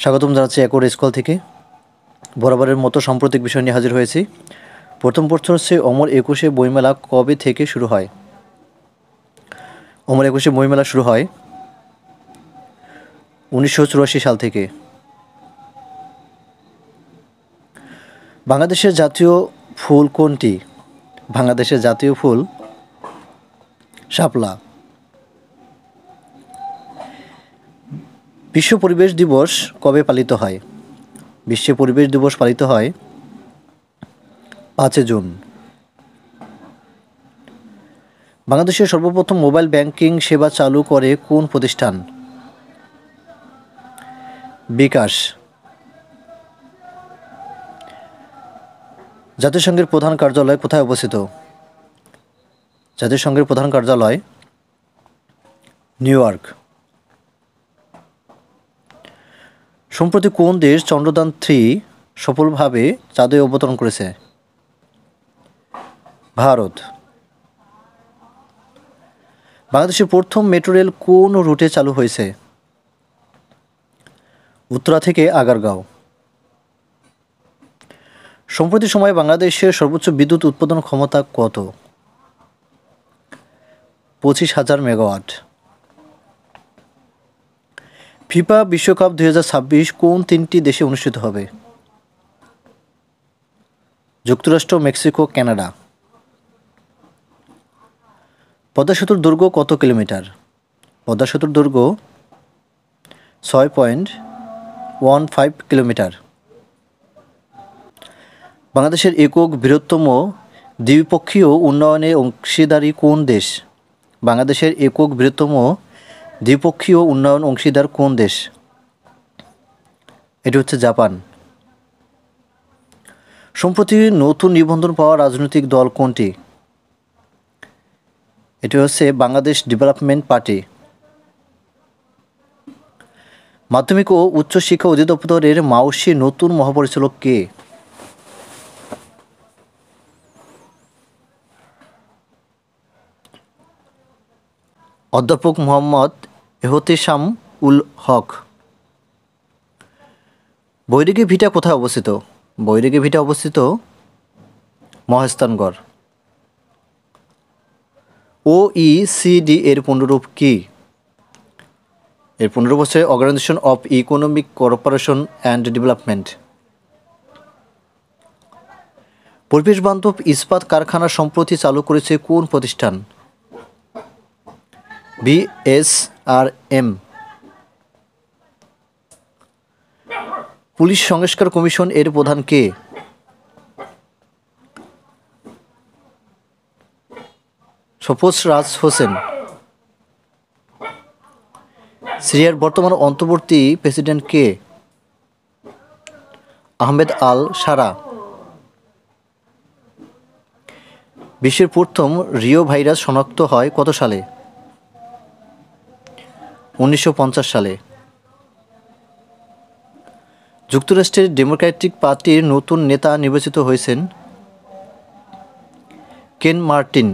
স্বাগতম জানাচ্ছি acre school থেকে। বরাবরের মতো সাম্প্রতিক বিষয় নিয়ে হাজির হয়েছি। প্রথম প্রশ্ন হচ্ছে, অমর একুশে বইমেলা কবে থেকে শুরু হয়? অমর একুশে বইমেলা শুরু হয় 1984 সাল থেকে। বাংলাদেশের জাতীয় ফুল কোনটি? বাংলাদেশের জাতীয় ফুল শাপলা। বিশ্ব পরিবেশ দিবস কবে পালিত হয়? বিশ্ব পরিবেশ দিবস পালিত হয় 5 জুন। বাংলাদেশের সর্বপ্রথম মোবাইল ব্যাংকিং সেবা চালু করে কোন প্রতিষ্ঠান? বিকাশ। জাতিসংঘের প্রধান কার্যালয় কোথায় অবস্থিত? জাতিসংঘের প্রধান কার্যালয় নিউ ইয়র্ক। সম্প্রতি কোন দেশ চন্দ্রযান-3 সফলভাবে চাঁদে অবতরণ করেছে? ভারত। বাংলাদেশের প্রথম মেট্রো রেল কোন রুটে চালু হয়েছে? উত্তরা থেকে আগারগাঁও। সম্প্রতি সময়ে বাংলাদেশের সর্বোচ্চ বিদ্যুৎ উৎপাদন ক্ষমতা কত? 25,000 মেগাওয়াট। ফিফা বিশ্বকাপ 2026 কোন 3টি দেশে অনুষ্ঠিত হবে? যুক্তরাষ্ট্র, মেক্সিকো, কানাডা। পদ্মা সেতুর দৈর্ঘ্য কত কিলোমিটার? পদ্মা সেতুর দৈর্ঘ্য 6.15 কিলোমিটার। বাংলাদেশের একক বৃহত্তম দ্বিপক্ষীয় উন্নয়নে অংশীদারি কোন দেশ? বাংলাদেশের একক বৃহত্তম দ্বিপক্ষীয় উন্নয়ন অংশীদার কোন দেশ? এটি হচ্ছে জাপান। সম্প্রতি নতুন নিবন্ধন পাওয়া রাজনৈতিক দল কোনটি? এটি হচ্ছে বাংলাদেশ ডেভেলপমেন্ট পার্টি। মাধ্যমিক ও উচ্চ শিক্ষা অধিদপ্তরের মাউসি নতুন মহাপরিচালক কে? অধ্যাপক মোহাম্মদ এহতেশাম উল হক। বৈরাগী ভিটা কোথায় অবস্থিত? বৈরাগী ভিটা অবস্থিত মহাস্থানগড়। OECD এর পূর্ণরূপ কি? এর পূর্ণরূপ হচ্ছে Organisation of Economic Cooperation and Development. পরিবেশ বান্ধব ইস্পাত কারখানা সম্প্রতি চালু করেছে কোন প্রতিষ্ঠান? BSRM। পুলিশ সংস্কার কমিশন এর প্রধান কে? সফোজ হোসেন। সিরিয়ার বর্তমান অন্তর্বর্তী প্রেসিডেন্ট কে? আহমেদ আল সারা। বিশ্বের প্রথম রিও ভাইরাস শনাক্ত হয় কত সালে? 1950 সালে। যুক্তরাষ্ট্রের ডেমোক্র্যাটিক পার্টির নতুন নেতা নির্বাচিত হয়েছেন কেন মার্টিন।